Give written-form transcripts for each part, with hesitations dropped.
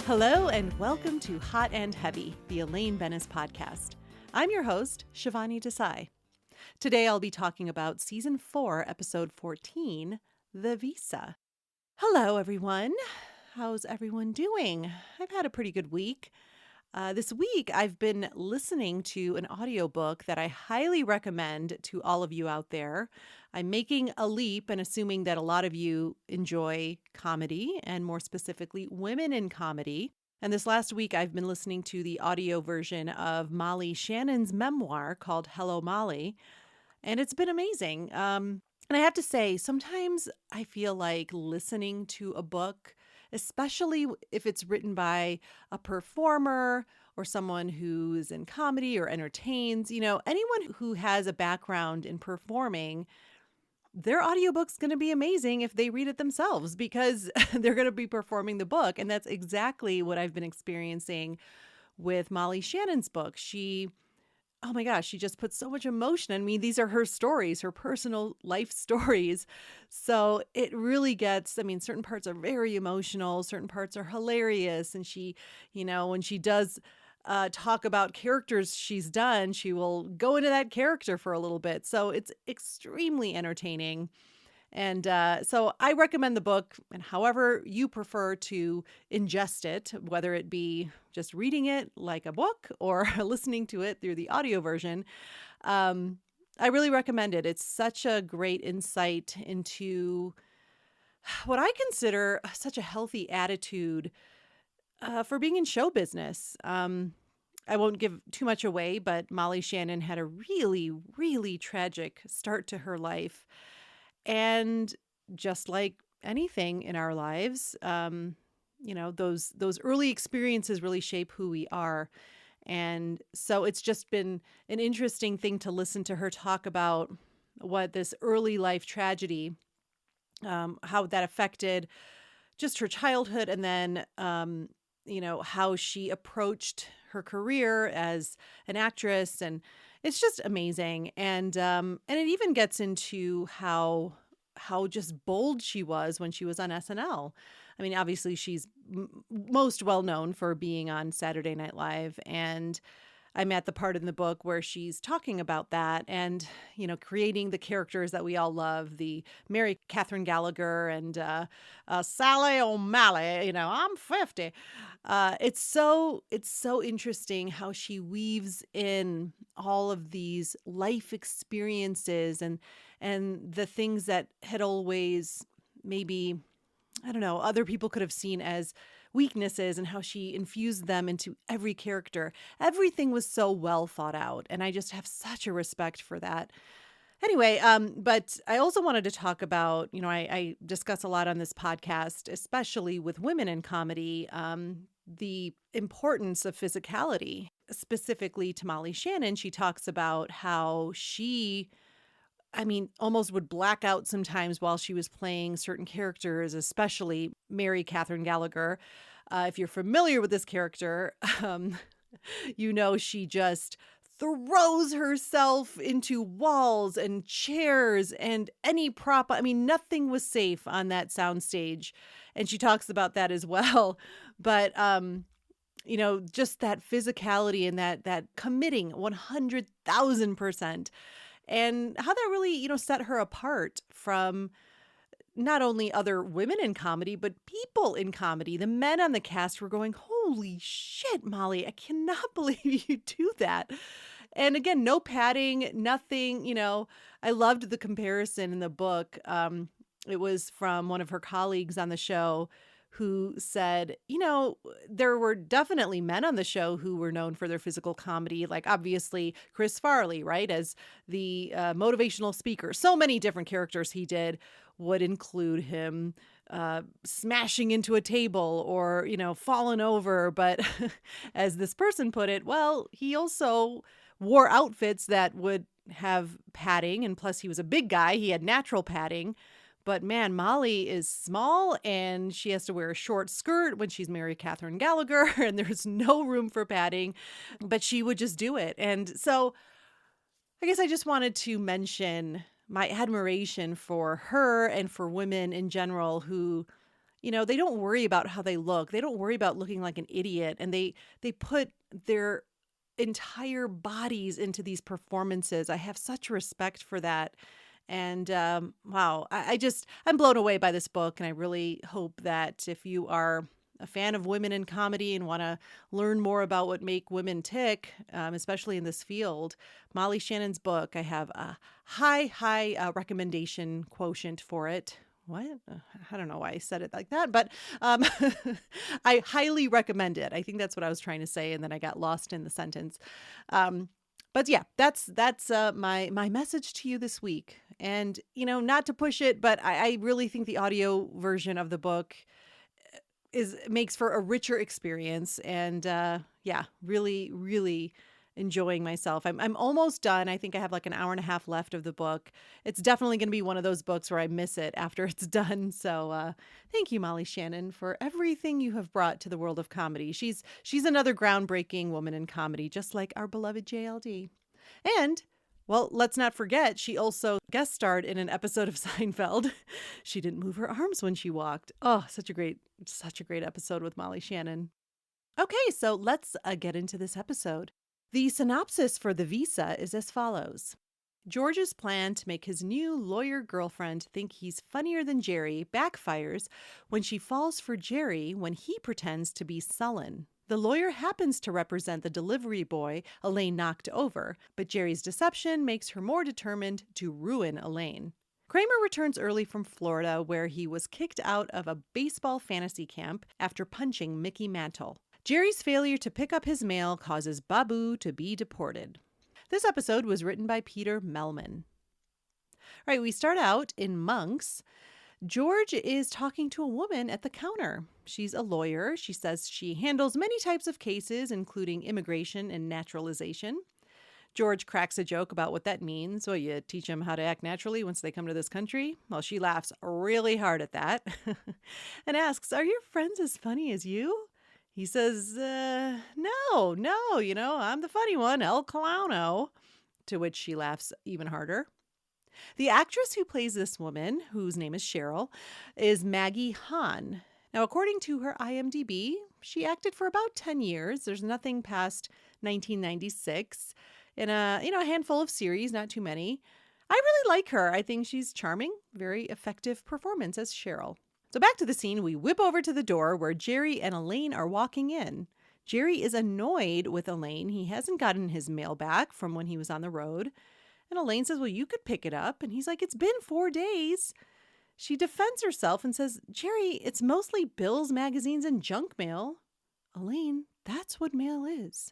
Hello and welcome to Hot and Heavy, the Elaine podcast. I'm your host, Shivani Desai. Today I'll be talking about Season 4, Episode 14, The Visa. Hello, everyone. How's everyone doing? I've had a pretty good week. This week, I've been listening to an audiobook that I highly recommend to all of you out there. I'm making a leap and assuming that a lot of you enjoy comedy, and more specifically, women in comedy. And this last week, I've been listening to the audio version of Molly Shannon's memoir called Hello, Molly. And it's been amazing. And I have to say, sometimes I feel like listening to a book, especially if it's written by a performer or someone who's in comedy or entertains, anyone who has a background in performing, their audiobook's going to be amazing if they read it themselves because they're going to be performing the book. And that's exactly what I've been experiencing with Molly Shannon's book. Oh my gosh, she just puts so much emotion. I mean, these are her stories, her personal life stories. So it really gets, certain parts are very emotional, certain parts are hilarious. And she, when she does talk about characters she's done, she will go into that character for a little bit. So it's extremely entertaining. And so I recommend the book, and however you prefer to ingest it, whether it be just reading it like a book or listening to it through the audio version, I really recommend it. It's such a great insight into what I consider such a healthy attitude for being in show business. I won't give too much away, but Molly Shannon had a really, really tragic start to her life. And just like anything in our lives, those early experiences really shape who we are. And so it's just been an interesting thing to listen to her talk about what this early life tragedy, how that affected just her childhood, and then, how she approached her career as an actress. And it's just amazing. And it even gets into how just bold she was when she was on SNL. I mean, obviously she's most well known for being on Saturday Night Live. And I'm at the part in the book where she's talking about that and, creating the characters that we all love, the Mary Catherine Gallagher and Sally O'Malley, I'm 50. It's so interesting how she weaves in all of these life experiences and the things that had always maybe, I don't know, other people could have seen as weaknesses, and how she infused them into every character. Everything was so well thought out, and I just have such a respect for that. Anyway, but I also wanted to talk about, I discuss a lot on this podcast, especially with women in comedy, the importance of physicality. Specifically to Molly Shannon, she talks about how she almost would black out sometimes while she was playing certain characters, especially Mary Catherine Gallagher. If you're familiar with this character, she just throws herself into walls and chairs and any prop. Nothing was safe on that soundstage. And she talks about that as well. But, just that physicality and that committing 100,000%. And how that really, set her apart from not only other women in comedy, but people in comedy. The men on the cast were going, holy shit, Molly, I cannot believe you do that. And again, no padding, nothing, I loved the comparison in the book. It was from one of her colleagues on the show who said, there were definitely men on the show who were known for their physical comedy, like obviously Chris Farley, right, as the motivational speaker. So many different characters he did would include him smashing into a table or, falling over. But as this person put it, well, he also wore outfits that would have padding. And plus he was a big guy. He had natural padding. But man, Molly is small and she has to wear a short skirt when she's Mary Catherine Gallagher and there's no room for padding, but she would just do it. And so I guess I just wanted to mention my admiration for her and for women in general who, they don't worry about how they look. They don't worry about looking like an idiot. And they put their entire bodies into these performances. I have such respect for that. And wow, I'm blown away by this book. And I really hope that if you are a fan of women in comedy and want to learn more about what make women tick, especially in this field, Molly Shannon's book, I have a high recommendation quotient for it. What? I don't know why I said it like that, but I highly recommend it. I think that's what I was trying to say, and then I got lost in the sentence. But yeah, that's my message to you this week. And, not to push it, but I really think the audio version of the book makes for a richer experience. And yeah, really, really enjoying myself. I'm almost done. I think I have like an hour and a half left of the book. It's definitely going to be one of those books where I miss it after it's done. So thank you, Molly Shannon, for everything you have brought to the world of comedy. She's another groundbreaking woman in comedy, just like our beloved JLD. And well, let's not forget, she also guest starred in an episode of Seinfeld. She didn't move her arms when she walked. Oh, such a great episode with Molly Shannon. Okay, so let's get into this episode. The synopsis for The Visa is as follows. George's plan to make his new lawyer girlfriend think he's funnier than Jerry backfires when she falls for Jerry when he pretends to be sullen. The lawyer happens to represent the delivery boy Elaine knocked over, but Jerry's deception makes her more determined to ruin Elaine. Kramer returns early from Florida, where he was kicked out of a baseball fantasy camp after punching Mickey Mantle. Jerry's failure to pick up his mail causes Babu to be deported. This episode was written by Peter Melman. All right, we start out in Monk's. George is talking to a woman at the counter. She's a lawyer. She says she handles many types of cases, including immigration and naturalization. George cracks a joke about what that means. Well, you teach them how to act naturally once they come to this country? Well, she laughs really hard at that and asks, "Are your friends as funny as you?" He says, no, I'm the funny one, El Clowno, to which she laughs even harder. The actress who plays this woman, whose name is Cheryl, is Maggie Hahn. Now, according to her IMDb, she acted for about 10 years. There's nothing past 1996 in a handful of series, not too many. I really like her. I think she's charming, very effective performance as Cheryl. So back to the scene, we whip over to the door where Jerry and Elaine are walking in. Jerry is annoyed with Elaine. He hasn't gotten his mail back from when he was on the road. And Elaine says, "Well, you could pick it up." And he's like, "It's been 4 days." She defends herself and says, "Jerry, it's mostly bills, magazines, and junk mail." "Elaine, that's what mail is."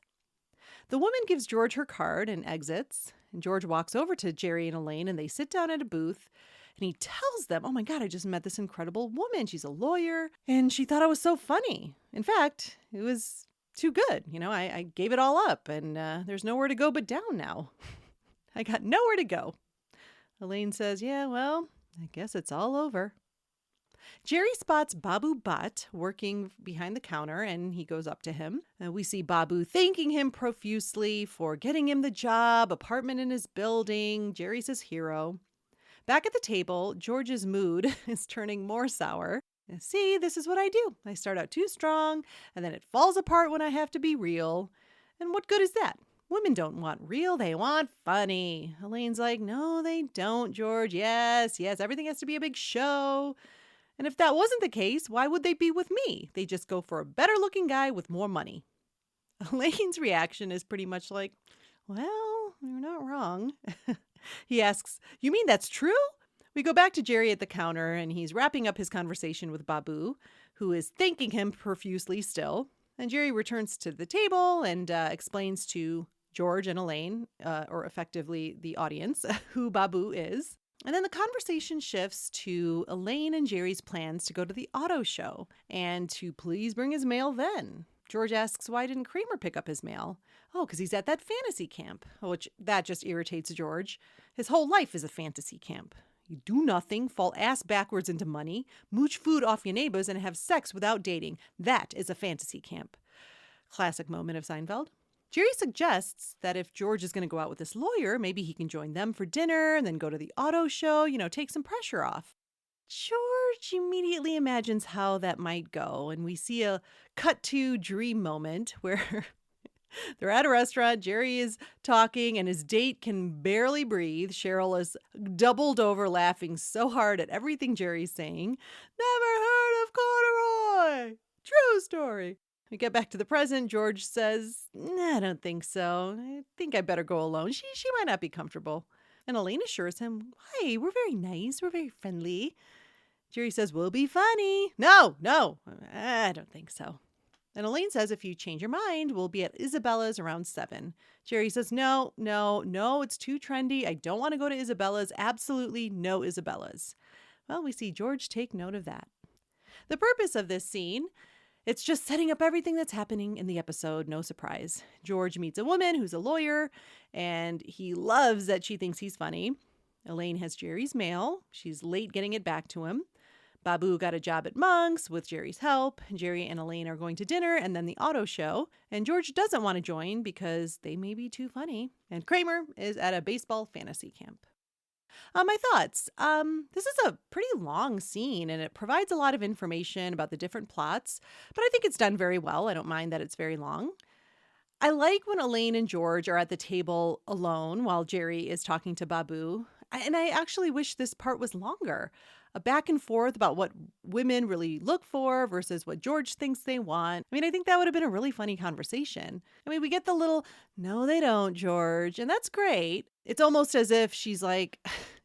The woman gives George her card and exits. And George walks over to Jerry and Elaine, and they sit down at a booth. And he tells them, "Oh my God, I just met this incredible woman. She's a lawyer. And she thought I was so funny. In fact, it was too good. I gave it all up. And there's nowhere to go but down now. I got nowhere to go." Elaine says, "Yeah, well, I guess it's all over." Jerry spots Babu Bhatt working behind the counter, and he goes up to him. We see Babu thanking him profusely for getting him the job, apartment in his building. Jerry's his hero. Back at the table, George's mood is turning more sour. "See, this is what I do. I start out too strong, and then it falls apart when I have to be real. And what good is that? Women don't want real, they want funny." Elaine's like, "No, they don't, George. Yes, everything has to be a big show. And if that wasn't the case, why would they be with me? They just go for a better looking guy with more money." Elaine's reaction is pretty much like, "Well, you're not wrong." He asks, "You mean that's true?" We go back to Jerry at the counter, and he's wrapping up his conversation with Babu, who is thanking him profusely still. And Jerry returns to the table and explains to George and Elaine, or effectively the audience, who Babu is. And then the conversation shifts to Elaine and Jerry's plans to go to the auto show and to please bring his mail then. George asks, why didn't Kramer pick up his mail? "Oh, because he's at that fantasy camp," which that just irritates George. His whole life is a fantasy camp. You do nothing, fall ass backwards into money, mooch food off your neighbors, and have sex without dating. That is a fantasy camp. Classic moment of Seinfeld. Jerry suggests that if George is going to go out with this lawyer, maybe he can join them for dinner and then go to the auto show, take some pressure off. George George immediately imagines how that might go, and we see a cut to dream moment where they're at a restaurant. Jerry is talking, and his date can barely breathe. Cheryl is doubled over, laughing so hard at everything Jerry's saying. Never heard of corduroy. True story. We get back to the present. George says, "Nah, I don't think so. I think I better go alone. She might not be comfortable." And Elaine assures him, "Hey, we're very nice. We're very friendly." Jerry says, "We'll be funny." No, I don't think so. And Elaine says, "If you change your mind, we'll be at Isabella's around 7. Jerry says, no, it's too trendy. I don't want to go to Isabella's. Absolutely no Isabella's." Well, we see George take note of that. The purpose of this scene, it's just setting up everything that's happening in the episode. No surprise. George meets a woman who's a lawyer, and he loves that she thinks he's funny. Elaine has Jerry's mail. She's late getting it back to him. Babu got a job at Monk's with Jerry's help. Jerry and Elaine are going to dinner and then the auto show. And George doesn't want to join because they may be too funny. And Kramer is at a baseball fantasy camp. My thoughts. This is a pretty long scene, and it provides a lot of information about the different plots, but I think it's done very well. I don't mind that it's very long. I like when Elaine and George are at the table alone while Jerry is talking to Babu, and I actually wish this part was longer. A back and forth about what women really look for versus what George thinks they want. I think that would have been a really funny conversation. We get the little, "No, they don't, George," and that's great. It's almost as if she's like,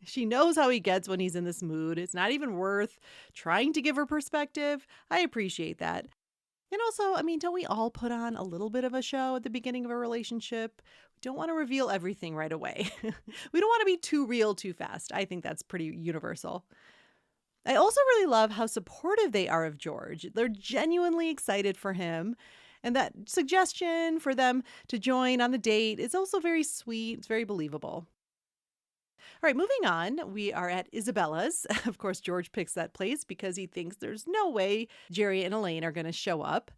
she knows how he gets when he's in this mood. It's not even worth trying to give her perspective. I appreciate that. And also, don't we all put on a little bit of a show at the beginning of a relationship? We don't want to reveal everything right away. We don't want to be too real too fast. I think that's pretty universal. I also really love how supportive they are of George. They're genuinely excited for him. And that suggestion for them to join on the date is also very sweet. It's very believable. All right, moving on. We are at Isabella's. Of course, George picks that place because he thinks there's no way Jerry and Elaine are going to show up.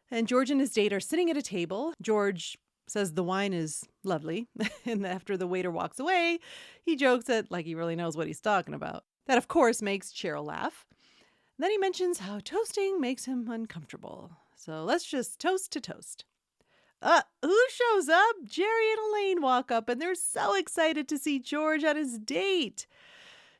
And George and his date are sitting at a table. George says the wine is lovely. And after the waiter walks away, he jokes that like he really knows what he's talking about. That, of course, makes Cheryl laugh. And then he mentions how toasting makes him uncomfortable. So let's just toast to toast. Who shows up? Jerry and Elaine walk up, and they're so excited to see George at his date.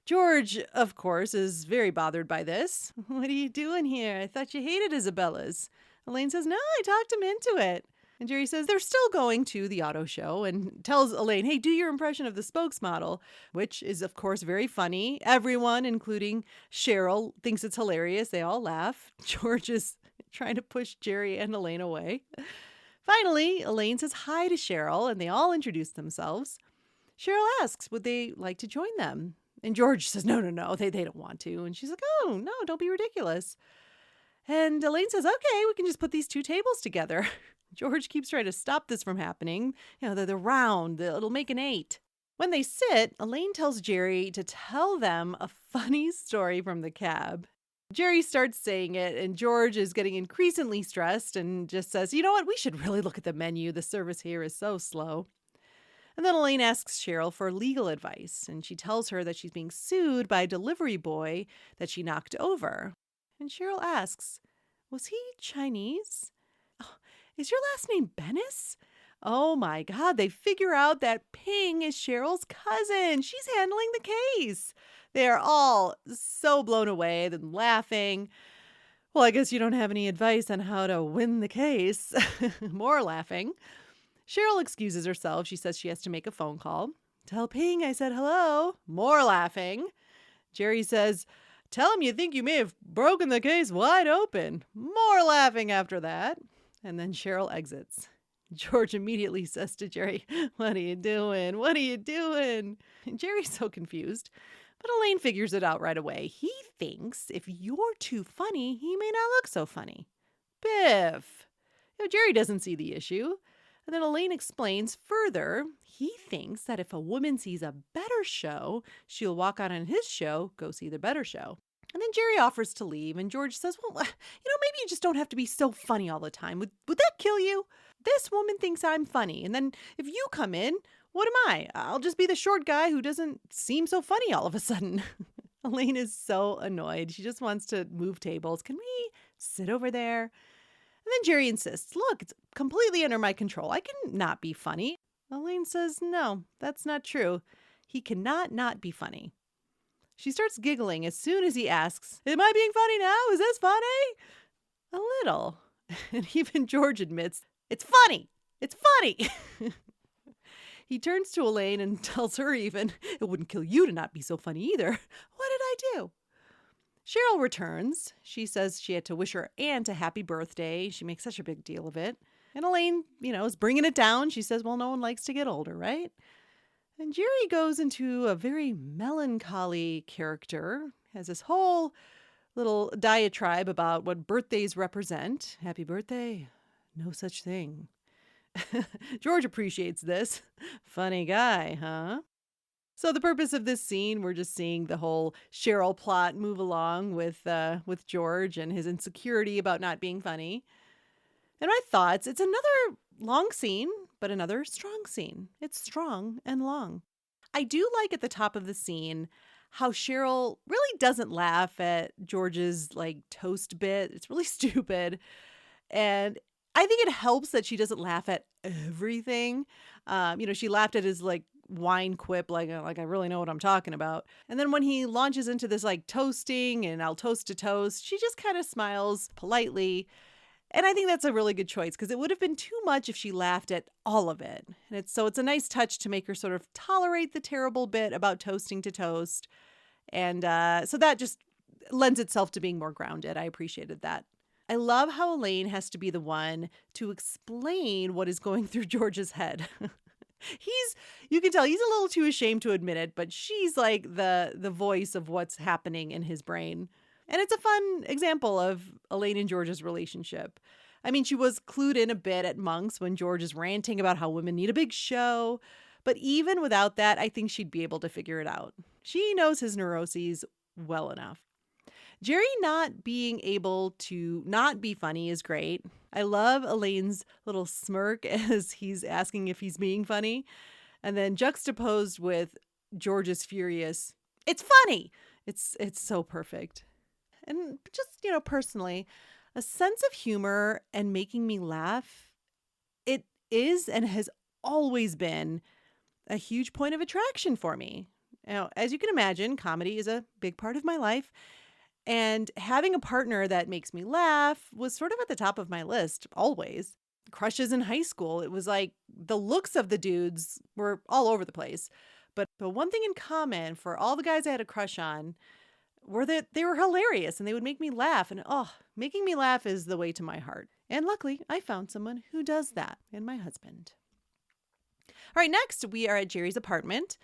George, of course, is very bothered by this. "What are you doing here? I thought you hated Isabella's." Elaine says, "No, I talked him into it." And Jerry says they're still going to the auto show and tells Elaine, "Hey, do your impression of the spokesmodel," which is, of course, very funny. Everyone, including Cheryl, thinks it's hilarious. They all laugh. George is trying to push Jerry and Elaine away. Finally, Elaine says hi to Cheryl, and they all introduce themselves. Cheryl asks, would they like to join them? And George says, no, they don't want to. And she's like, "Oh, no, don't be ridiculous." And Elaine says, "Okay, we can just put these two tables together." George keeps trying to stop this from happening. They're round. It'll make an 8. When they sit, Elaine tells Jerry to tell them a funny story from the cab. Jerry starts saying it, and George is getting increasingly stressed and just says, "You know what? We should really look at the menu. The service here is so slow." And then Elaine asks Cheryl for legal advice, and she tells her that she's being sued by a delivery boy that she knocked over. And Cheryl asks, "Was he Chinese? Oh, is your last name Bennis?" Oh my God, they figure out that Ping is Cheryl's cousin. She's handling the case. They are all so blown away, then laughing. Well, I guess you don't have any advice on how to win the case. More laughing. Cheryl excuses herself. She says she has to make a phone call. "Tell Ping I said hello." More laughing. Jerry says, "Tell him you think you may have broken the case wide open." More laughing after that. And then Cheryl exits. George immediately says to Jerry, "What are you doing? What are you doing?" And Jerry's so confused. But Elaine figures it out right away. He thinks if you're too funny, he may not look so funny. Biff. Jerry doesn't see the issue. And then Elaine explains further. He thinks that if a woman sees a better show, she'll walk out on his show, go see the better show. And then Jerry offers to leave, and George says, "Well, maybe you just don't have to be so funny all the time. Would that kill you? This woman thinks I'm funny, and then if you come in, what am I? I'll just be the short guy who doesn't seem so funny all of a sudden." Elaine is so annoyed. She just wants to move tables. Can we sit over there? And then Jerry insists, look, it's completely under my control. I can not be funny. Elaine says, no, that's not true. He cannot not be funny. She starts giggling as soon as he asks, am I being funny now? Is this funny? A little. And even George admits, it's funny. It's funny. He turns to Elaine and tells her even, it wouldn't kill you to not be so funny either. What did I do? Cheryl returns. She says she had to wish her aunt a happy birthday. She makes such a big deal of it. And Elaine, is bringing it down. She says, well, no one likes to get older, right? And Jerry goes into a very melancholy character, has this whole little diatribe about what birthdays represent. Happy birthday. No such thing. George appreciates this. Funny guy, huh? So the purpose of this scene, we're just seeing the whole Cheryl plot move along with George and his insecurity about not being funny. And my thoughts, it's another long scene, but another strong scene. It's strong and long. I do like at the top of the scene how Cheryl really doesn't laugh at George's toast bit. It's really stupid. And I think it helps that she doesn't laugh at everything. She laughed at his wine quip, like I really know what I'm talking about. And then when he launches into this toasting and I'll toast to toast, she just kind of smiles politely. And I think that's a really good choice because it would have been too much if she laughed at all of it. And it's a nice touch to make her sort of tolerate the terrible bit about toasting to toast. And so that just lends itself to being more grounded. I appreciated that. I love how Elaine has to be the one to explain what is going through George's head. You can tell he's a little too ashamed to admit it, but she's like the voice of what's happening in his brain. And it's a fun example of Elaine and George's relationship. I mean, she was clued in a bit at Monk's when George is ranting about how women need a big show. But even without that, I think she'd be able to figure it out. She knows his neuroses well enough. Jerry not being able to not be funny is great. I love Elaine's little smirk as he's asking if he's being funny. And then juxtaposed with George's furious, it's funny. It's so perfect. And just, personally, a sense of humor and making me laugh, it is and has always been a huge point of attraction for me. Now, as you can imagine, comedy is a big part of my life. And having a partner that makes me laugh was sort of at the top of my list, always. Crushes in high school, it was like the looks of the dudes were all over the place. But the one thing in common for all the guys I had a crush on were that they were hilarious and they would make me laugh. And making me laugh is the way to my heart. And luckily, I found someone who does that in my husband. All right, next we are at Jerry's apartment.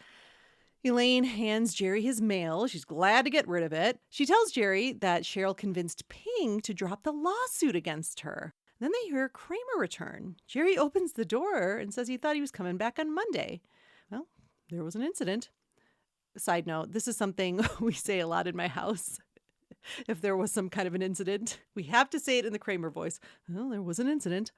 Elaine hands Jerry his mail. She's glad to get rid of it. She tells Jerry that Cheryl convinced Ping to drop the lawsuit against her. Then they hear Kramer return. Jerry opens the door and says he thought he was coming back on Monday. Well, there was an incident. Side note, this is something we say a lot in my house. If there was some kind of an incident, we have to say it in the Kramer voice. Well, there was an incident.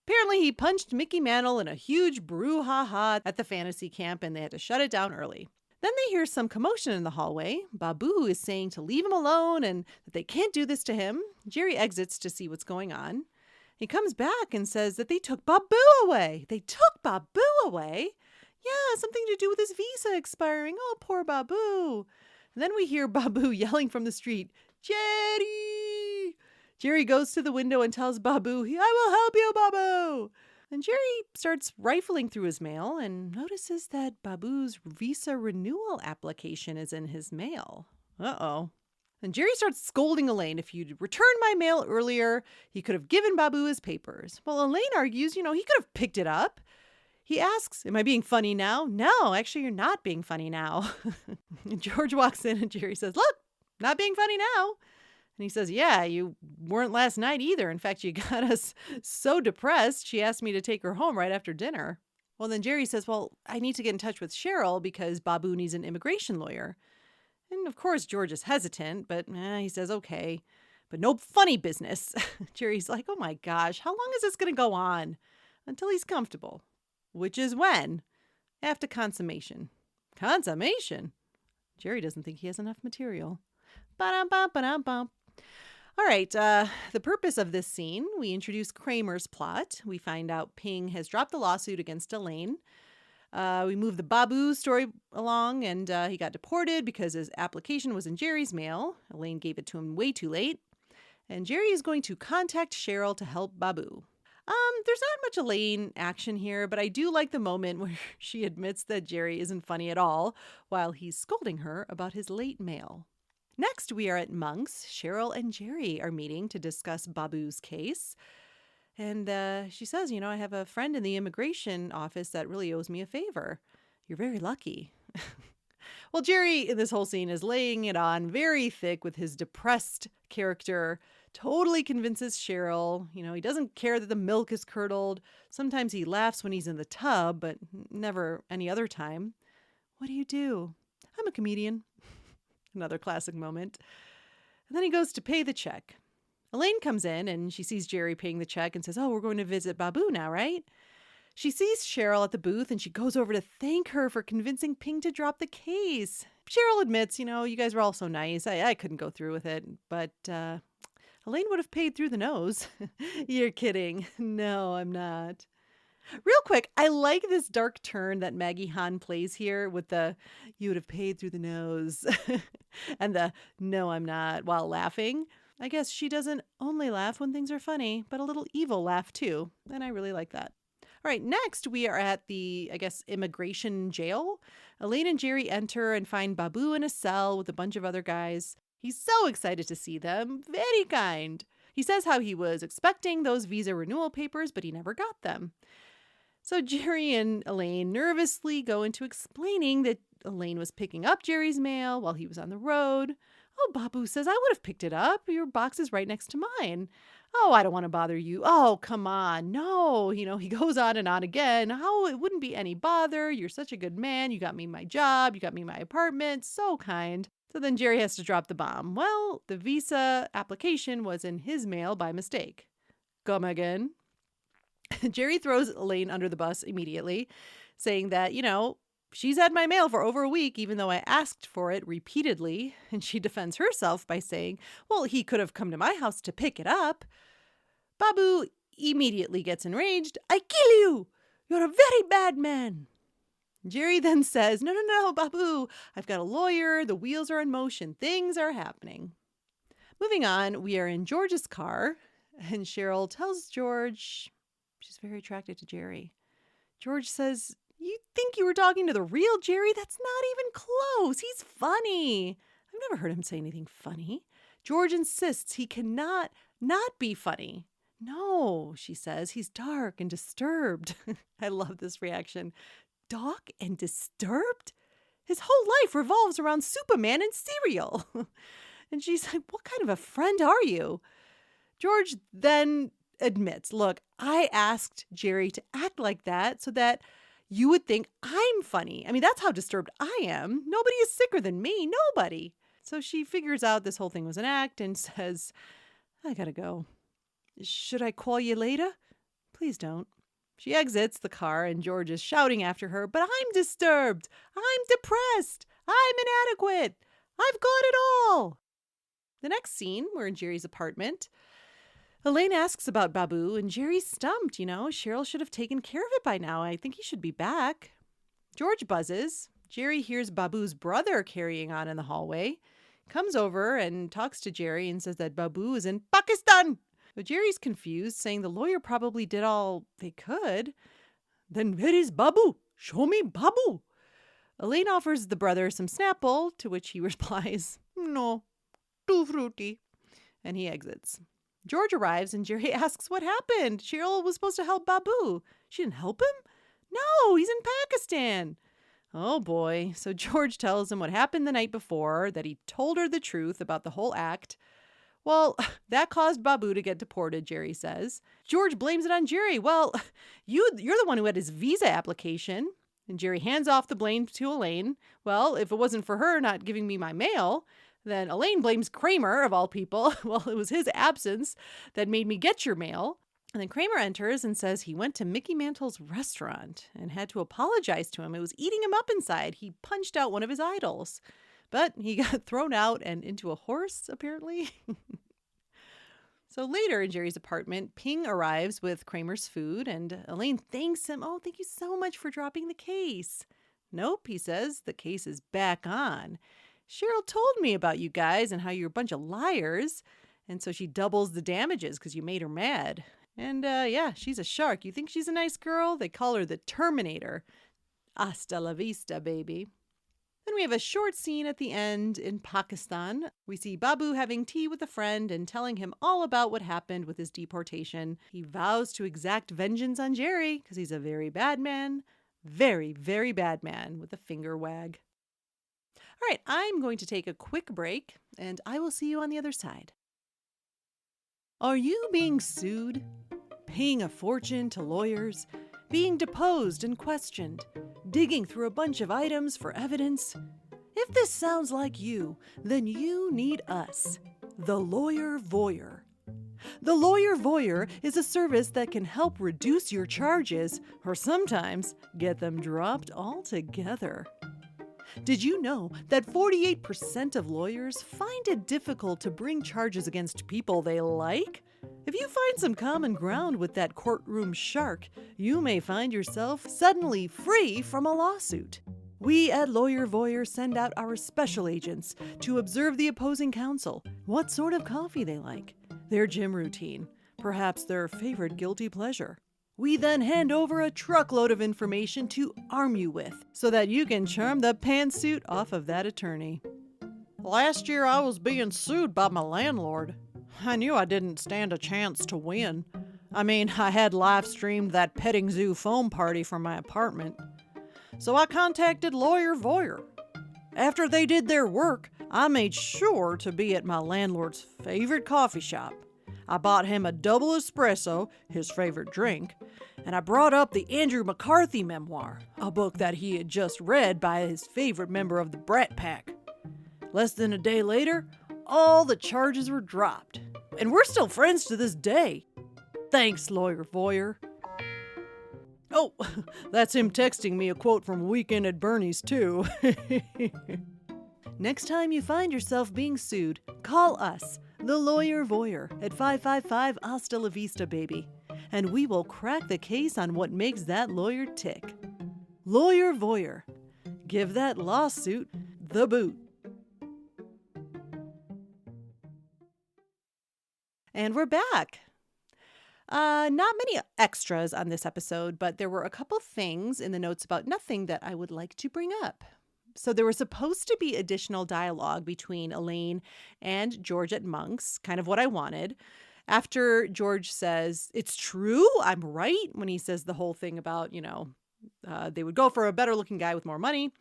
Apparently, he punched Mickey Mantle in a huge brouhaha at the fantasy camp, and they had to shut it down early. Then they hear some commotion in the hallway. Babu is saying to leave him alone and that they can't do this to him. Jerry exits to see what's going on. He comes back and says that they took Babu away. They took Babu away? Yeah, something to do with his visa expiring. Oh, poor Babu. And then we hear Babu yelling from the street, Jerry! Jerry goes to the window and tells Babu, I will help you, Babu! And Jerry starts rifling through his mail and notices that Babu's visa renewal application is in his mail. Uh-oh. And Jerry starts scolding Elaine. If you'd returned my mail earlier, he could have given Babu his papers. Well, Elaine argues, he could have picked it up. He asks, am I being funny now? No, actually, you're not being funny now. And George walks in and Jerry says, look, not being funny now. And he says, yeah, you weren't last night either. In fact, you got us so depressed, she asked me to take her home right after dinner. Well, then Jerry says, well, I need to get in touch with Cheryl because Babu needs an immigration lawyer. And of course, George is hesitant, but he says, okay, but no funny business. Jerry's like, oh my gosh, how long is this going to go on? Until he's comfortable. Which is when? After consummation. Consummation? Jerry doesn't think he has enough material. Ba-dum-bum, ba-dum-bum. All right, the purpose of this scene, we introduce Kramer's plot. We find out Ping has dropped the lawsuit against Elaine. We move the Babu story along, and he got deported because his application was in Jerry's mail. Elaine gave it to him way too late. And Jerry is going to contact Cheryl to help Babu. There's not much Elaine action here, but I do like the moment where she admits that Jerry isn't funny at all while he's scolding her about his late mail. Next, we are at Monk's. Cheryl and Jerry are meeting to discuss Babu's case. And she says, I have a friend in the immigration office that really owes me a favor. You're very lucky. Well, Jerry in this whole scene is laying it on very thick with his depressed character. Totally convinces Cheryl. He doesn't care that the milk is curdled. Sometimes he laughs when he's in the tub, but never any other time. What do? I'm a comedian. Another classic moment. And then he goes to pay the check. Elaine comes in and she sees Jerry paying the check and says, "Oh, we're going to visit Babu now, right?" She sees Cheryl at the booth and she goes over to thank her for convincing Ping to drop the case. Cheryl admits, you guys were all so nice. I couldn't go through with it, but Elaine would have paid through the nose. You're kidding. No, I'm not. Real quick, I like this dark turn that Maggie Hahn plays here with the "you would have paid through the nose" and the "no, I'm not" while laughing. I guess she doesn't only laugh when things are funny, but a little evil laugh too. And I really like that. All right, next we are at the, immigration jail. Elaine and Jerry enter and find Babu in a cell with a bunch of other guys. He's so excited to see them. Very kind. He says how he was expecting those visa renewal papers, but he never got them. So Jerry and Elaine nervously go into explaining that Elaine was picking up Jerry's mail while he was on the road. "Oh, Babu says, I would have picked it up. Your box is right next to mine." "Oh, I don't want to bother you." "Oh, come on." "No." He goes on and on again. "Oh, it wouldn't be any bother. You're such a good man. You got me my job. You got me my apartment. So kind." So then Jerry has to drop the bomb. Well, the visa application was in his mail by mistake. Come again. Jerry throws Elaine under the bus immediately, saying that, she's had my mail for over a week, even though I asked for it repeatedly. And she defends herself by saying, well, he could have come to my house to pick it up. Babu immediately gets enraged. "I kill you. You're a very bad man." Jerry then says, No, Babu. I've got a lawyer. The wheels are in motion. Things are happening. Moving on, we are in George's car, and Cheryl tells George she's very attracted to Jerry. George says, "You think you were talking to the real Jerry? That's not even close. He's funny." I've never heard him say anything funny. George insists he cannot not be funny. "No," she says, "he's dark and disturbed." I love this reaction. Dark and disturbed? His whole life revolves around Superman and cereal. And she's like, "What kind of a friend are you?" George then admits, "Look, I asked Jerry to act like that so that you would think I'm funny. I mean, that's how disturbed I am. Nobody is sicker than me. Nobody." So she figures out this whole thing was an act and says, "I gotta go. Should I call you later?" "Please don't." She exits the car and George is shouting after her, "But I'm disturbed. I'm depressed. I'm inadequate. I've got it all." The next scene, we're in Jerry's apartment. Elaine asks about Babu, and Jerry's stumped. Cheryl should have taken care of it by now. I think he should be back. George buzzes. Jerry hears Babu's brother carrying on in the hallway, comes over and talks to Jerry and says that Babu is in Pakistan. But Jerry's confused, saying the lawyer probably did all they could. "Then where is Babu? Show me Babu." Elaine offers the brother some Snapple, to which he replies, "No, too fruity," and he exits. George arrives and Jerry asks what happened. Cheryl was supposed to help Babu. She didn't help him? No, he's in Pakistan. Oh boy. So George tells him what happened the night before, that he told her the truth about the whole act. Well, that caused Babu to get deported, Jerry says. George blames it on Jerry. "Well, you're the one who had his visa application." And Jerry hands off the blame to Elaine. "Well, if it wasn't for her not giving me my mail," then Elaine blames Kramer, of all people. "Well, it was his absence that made me get your mail." And then Kramer enters and says he went to Mickey Mantle's restaurant and had to apologize to him. It was eating him up inside. He punched out one of his idols. But he got thrown out and into a horse, apparently. So later in Jerry's apartment, Ping arrives with Kramer's food, and Elaine thanks him. Oh, thank you so much for dropping the case. Nope, he says, the case is back on. Cheryl told me about you guys and how you're a bunch of liars. And so she doubles the damages because you made her mad. And yeah, she's a shark. You think she's a nice girl? They call her the Terminator. Hasta la vista, baby. Then we have a short scene at the end in Pakistan. We see Babu having tea with a friend and telling him all about what happened with his deportation. He vows to exact vengeance on Jerry because he's a very bad man. Very, very bad man with a finger wag. All right, I'm going to take a quick break, and I will see you on the other side. Are you being sued? Paying a fortune to lawyers? Being deposed and questioned? Digging through a bunch of items for evidence? If this sounds like you, then you need us, the Lawyer Voyeur. The Lawyer Voyeur is a service that can help reduce your charges or sometimes get them dropped altogether. Did you know that 48% of lawyers find it difficult to bring charges against people they like? If you find some common ground with that courtroom shark, you may find yourself suddenly free from a lawsuit. We at Lawyer Voyeur send out our special agents to observe the opposing counsel, what sort of coffee they like, their gym routine, perhaps their favorite guilty pleasure. We then hand over a truckload of information to arm you with so that you can charm the pantsuit off of that attorney. Last year I was being sued by my landlord. I knew I didn't stand a chance to win. I mean, I had live streamed that petting zoo foam party from my apartment. So I contacted Lawyer Voyeur. After they did their work, I made sure to be at my landlord's favorite coffee shop. I bought him a double espresso, his favorite drink, and I brought up the Andrew McCarthy memoir, a book that he had just read by his favorite member of the Brat Pack. Less than a day later, all the charges were dropped, and we're still friends to this day. Thanks, Lawyer Voyeur. Oh, that's him texting me a quote from Weekend at Bernie's, too. Next time you find yourself being sued, call us, the Lawyer Voyeur, at 555 Hasta la Vista, baby, and we will crack the case on what makes that lawyer tick. Lawyer Voyeur. Give that lawsuit the boot. And we're back. Not many extras on this episode, but there were a couple things in the notes about nothing that I would like to bring up. So there was supposed to be additional dialogue between Elaine and George at Monk's, kind of what I wanted. After George says, "It's true, I'm right," when he says the whole thing about, they would go for a better looking guy with more money.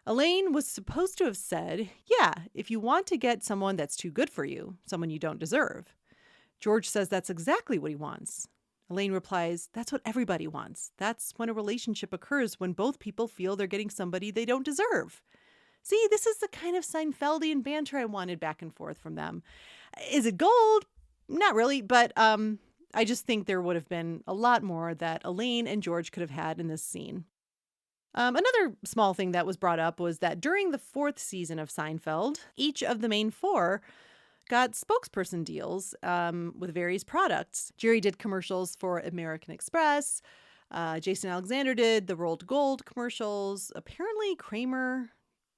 Elaine was supposed to have said, "Yeah, if you want to get someone that's too good for you, someone you don't deserve." George says that's exactly what he wants. Elaine replies, "That's what everybody wants. That's when a relationship occurs, when both people feel they're getting somebody they don't deserve." See, this is the kind of Seinfeldian banter I wanted back and forth from them. Is it gold? Not really, but I just think there would have been a lot more that Elaine and George could have had in this scene. Another small thing that was brought up was that during the 4th season of Seinfeld, each of the main 4 got spokesperson deals with various products. Jerry did commercials for American Express. Jason Alexander did the Rolled Gold commercials. Apparently Kramer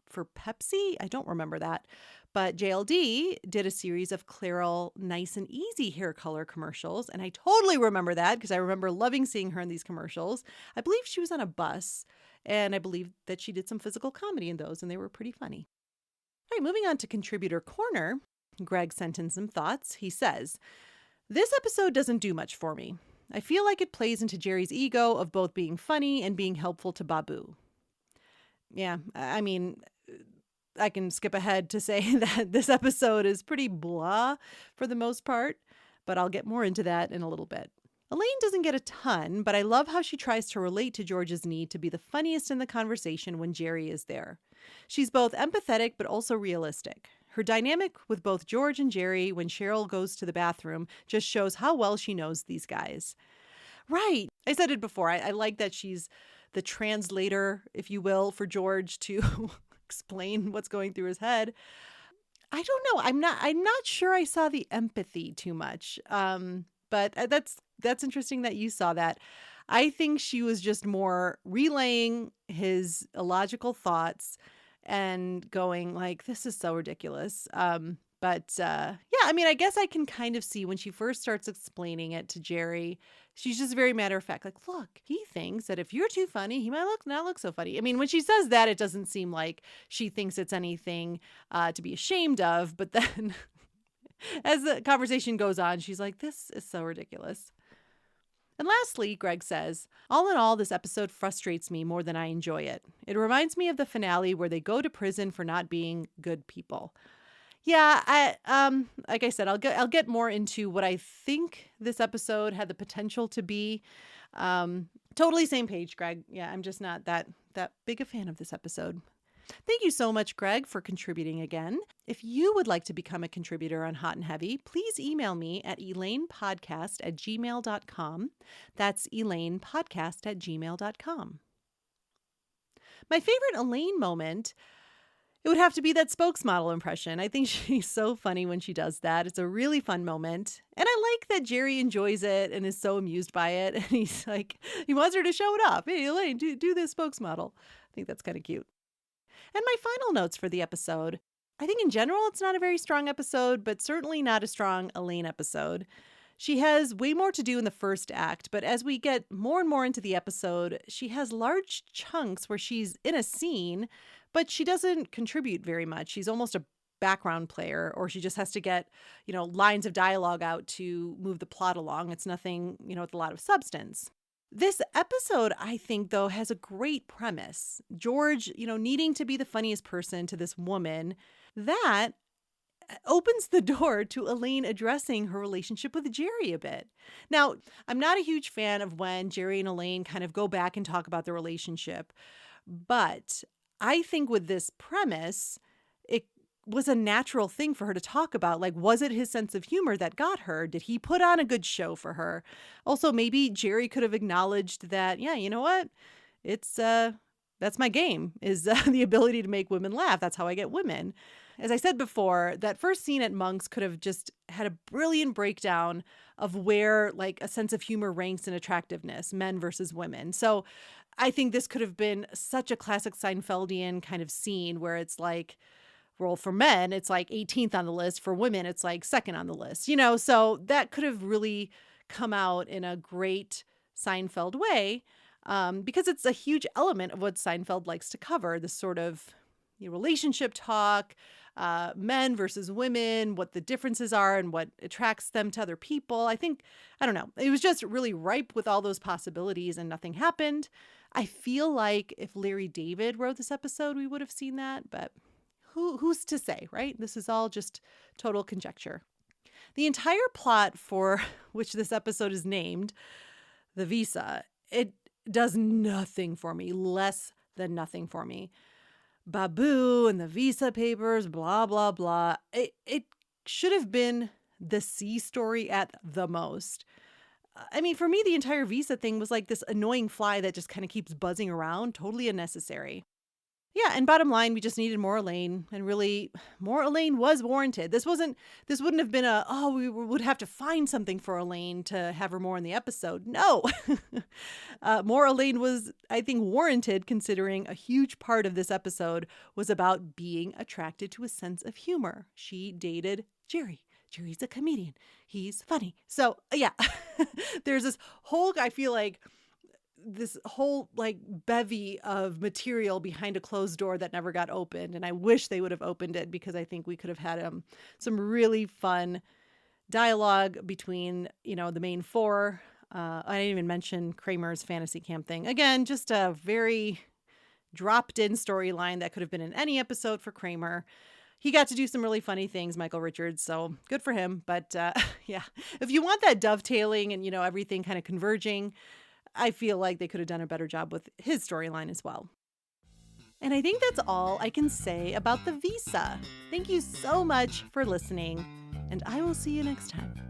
for Pepsi. I don't remember that. But JLD did a series of Clairol Nice and Easy hair color commercials. And I totally remember that because I remember loving seeing her in these commercials. I believe she was on a bus. And I believe that she did some physical comedy in those. And they were pretty funny. All right, moving on to Contributor Corner. Greg sent in some thoughts. He says, "This episode doesn't do much for me. I feel like it plays into Jerry's ego of both being funny and being helpful to Babu." Yeah, I mean, I can skip ahead to say that this episode is pretty blah for the most part, but I'll get more into that in a little bit. Elaine doesn't get a ton, but I love how she tries to relate to George's need to be the funniest in the conversation when Jerry is there. She's both empathetic but also realistic. Her dynamic with both George and Jerry when Cheryl goes to the bathroom just shows how well she knows these guys. Right. I said it before. I like that she's the translator, if you will, for George to explain what's going through his head. I don't know. I'm not sure I saw the empathy too much. But that's interesting that you saw that. I think she was just more relaying his illogical thoughts and going like, this is so ridiculous. Yeah, I mean, I guess I can kind of see when she first starts explaining it to Jerry, she's just very matter of fact, like, look, he thinks that if you're too funny, he might not look so funny. I mean, when she says that, it doesn't seem like she thinks it's anything to be ashamed of. But then as the conversation goes on, she's like, this is so ridiculous. And lastly, Greg says, all in all, this episode frustrates me more than I enjoy it. It reminds me of the finale where they go to prison for not being good people. Yeah, like I said, I'll get more into what I think this episode had the potential to be. Totally same page, Greg. Yeah, I'm just not that big a fan of this episode. Thank you so much, Greg, for contributing again. If you would like to become a contributor on Hot and Heavy, please email me at elainepodcast@gmail.com. That's elainepodcast@gmail.com. My favorite Elaine moment, it would have to be that spokesmodel impression. I think she's so funny when she does that. It's a really fun moment. And I like that Jerry enjoys it and is so amused by it. And he's like, he wants her to show it off. Hey, Elaine, do this spokesmodel. I think that's kind of cute. And my final notes for the episode. I think in general, it's not a very strong episode, but certainly not a strong Elaine episode. She has way more to do in the first act, but as we get more and more into the episode, she has large chunks where she's in a scene, but she doesn't contribute very much. She's almost a background player, or she just has to get, lines of dialogue out to move the plot along. It's nothing, with a lot of substance. This episode, I think, though, has a great premise. George, needing to be the funniest person to this woman, that opens the door to Elaine addressing her relationship with Jerry a bit. Now, I'm not a huge fan of when Jerry and Elaine kind of go back and talk about the relationship, but I think with this premise, it was a natural thing for her to talk about. Like, was it his sense of humor that got her? Did he put on a good show for her? Also, maybe Jerry could have acknowledged that, yeah, you know what? It's, that's my game, is the ability to make women laugh. That's how I get women. As I said before, that first scene at Monk's could have just had a brilliant breakdown of where like a sense of humor ranks in attractiveness, men versus women. So I think this could have been such a classic Seinfeldian kind of scene where it's like, well, for men, it's like 18th on the list. For women, it's like second on the list, so that could have really come out in a great Seinfeld way because it's a huge element of what Seinfeld likes to cover, this sort of relationship talk, men versus women, what the differences are and what attracts them to other people. I don't know. It was just really ripe with all those possibilities and nothing happened. I feel like if Larry David wrote this episode, we would have seen that, but who's to say, right? This is all just total conjecture. The entire plot for which this episode is named, the visa, it does nothing for me, less than nothing for me. Babu and the visa papers, blah, blah, blah. It should have been the C story at the most. I mean, for me, the entire visa thing was like this annoying fly that just kind of keeps buzzing around, totally unnecessary. Yeah, and bottom line, we just needed more Elaine, and really, more Elaine was warranted. This wouldn't have been we would have to find something for Elaine to have her more in the episode. No, more Elaine was, I think, warranted, considering a huge part of this episode was about being attracted to a sense of humor. She dated Jerry. Jerry's a comedian. He's funny. So yeah, there's this whole, I feel like, this whole like bevy of material behind a closed door that never got opened. And I wish they would have opened it because I think we could have had some really fun dialogue between, the main four. I didn't even mention Kramer's fantasy camp thing. Again, just a very dropped in storyline that could have been in any episode for Kramer. He got to do some really funny things, Michael Richards, so good for him. But yeah, if you want that dovetailing and, everything kind of converging, I feel like they could have done a better job with his storyline as well. And I think that's all I can say about the visa. Thank you so much for listening, and I will see you next time.